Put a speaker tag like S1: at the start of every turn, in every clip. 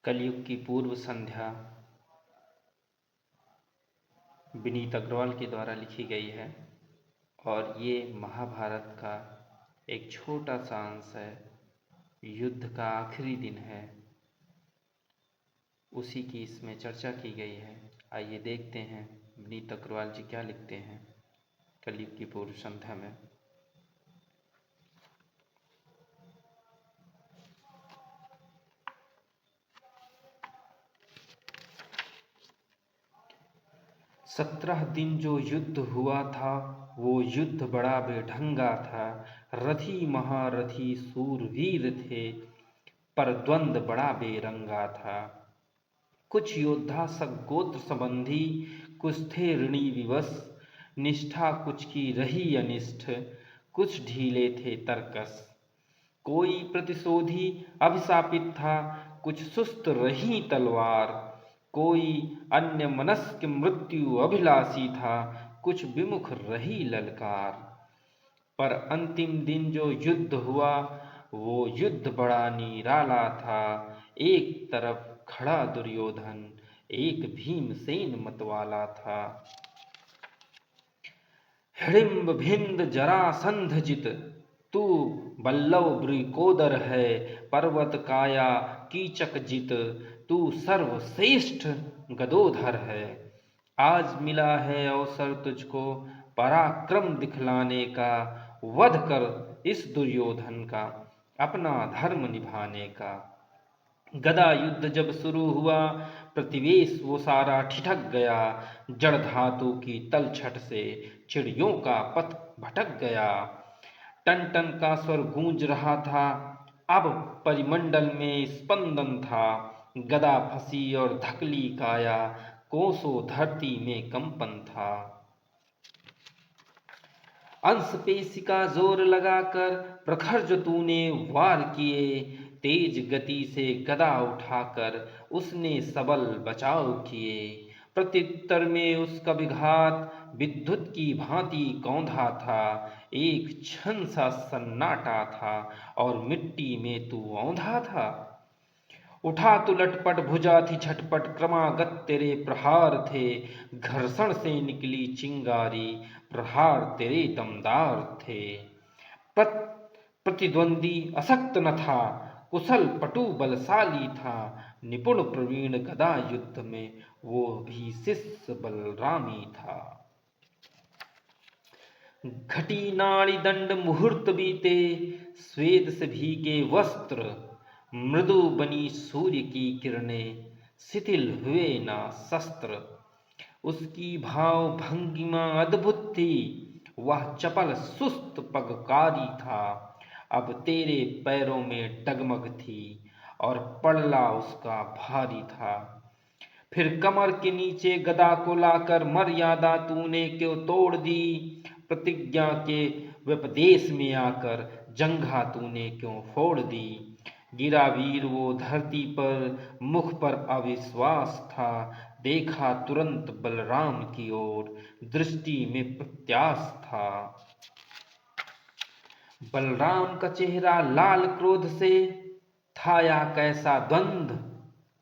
S1: कलयुग की पूर्व संध्या विनीत अग्रवाल के द्वारा लिखी गई है और ये महाभारत का एक छोटा सा अंश है। युद्ध का आखिरी दिन है, उसी की इसमें चर्चा की गई है। आइए देखते हैं विनीत अग्रवाल जी क्या लिखते हैं कलयुग की पूर्व संध्या में। सत्रह दिन जो युद्ध हुआ था वो युद्ध बड़ा बेढंगा था। रथी महारथी सूरवीर थे पर द्वंद्व बड़ा बेरंगा था। कुछ योद्धा सगोत्र संबंधी, कुछ थे ऋणी विवश। निष्ठा कुछ की रही अनिष्ठ, कुछ ढीले थे तरकस। कोई प्रतिशोधी अभिशापित था, कुछ सुस्त रही तलवार। कोई अन्य मनस्क मृत्यु अभिलाषी था, कुछ विमुख रही ललकार। पर अंतिम दिन जो युद्ध हुआ वो युद्ध बड़ा निराला था। एक तरफ खड़ा दुर्योधन, एक भीमसेन मतवाला था। हिडिंब भिंद जरासंध जित, तू बल्लव वृकोदर है। पर्वत काया कीचक जित, तू सर्वश्रेष्ठ गदोधर है। आज मिला है अवसर तुझको पराक्रम दिखलाने का। वध कर इस दुर्योधन का, अपना धर्म निभाने का। गदा युद्ध जब शुरू हुआ प्रतिवेश वो सारा ठिठक गया। जड़ धातु की तलछट से चिड़ियों का पथ भटक गया। टन टन का स्वर गूंज रहा था, अब परिमंडल में स्पंदन था। गदा फंसी और धकली काया, कोसों धरती में कंपन था। अंश पेशी का जोर लगाकर प्रखर जो तूने वार किए। तेज गति से गदा उठाकर उसने सबल बचाव किए। प्रत्युत्तर में उसका विघात विद्युत की भांति कौंधा था। एक क्षण सा सन्नाटा था और मिट्टी में तू औंधा था। उठा तू लटपट भुजा थी छटपट, क्रमागत तेरे प्रहार थे। घर्षण से निकली चिंगारी, प्रहार तेरे दमदार थे। प्रतिद्वंदी अशक्त न था, कुशल पटु बलशाली था। निपुण प्रवीण गदा युद्ध में वो भी शिष्य बलरामी था। घटी नाड़ी दंड मुहूर्त बीते, श्वेत से भीगे वस्त्र। मृदु बनी सूर्य की किरणें, शिथिल हुए ना शस्त्र। उसकी भाव भंगिमा अद्भुत थी, वह चपल सुस्त पगकारी था। अब तेरे पैरों में डगमग थी और पड़ला उसका भारी था। फिर कमर के नीचे गदा को लाकर मर्यादा तूने क्यों तोड़ दी। प्रतिज्ञा के व्यपदेश में आकर जंघा तूने क्यों फोड़ दी। गिरा वीर वो धरती पर, मुख पर अविश्वास था। देखा तुरंत बलराम की ओर, दृष्टि में प्रत्याश था। बलराम का चेहरा लाल क्रोध से था या कैसा द्वंद्व।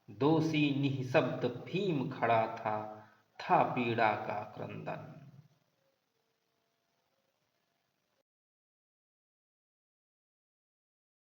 S1: दोषी निःशब्द भीम खड़ा था पीड़ा का क्रंदन।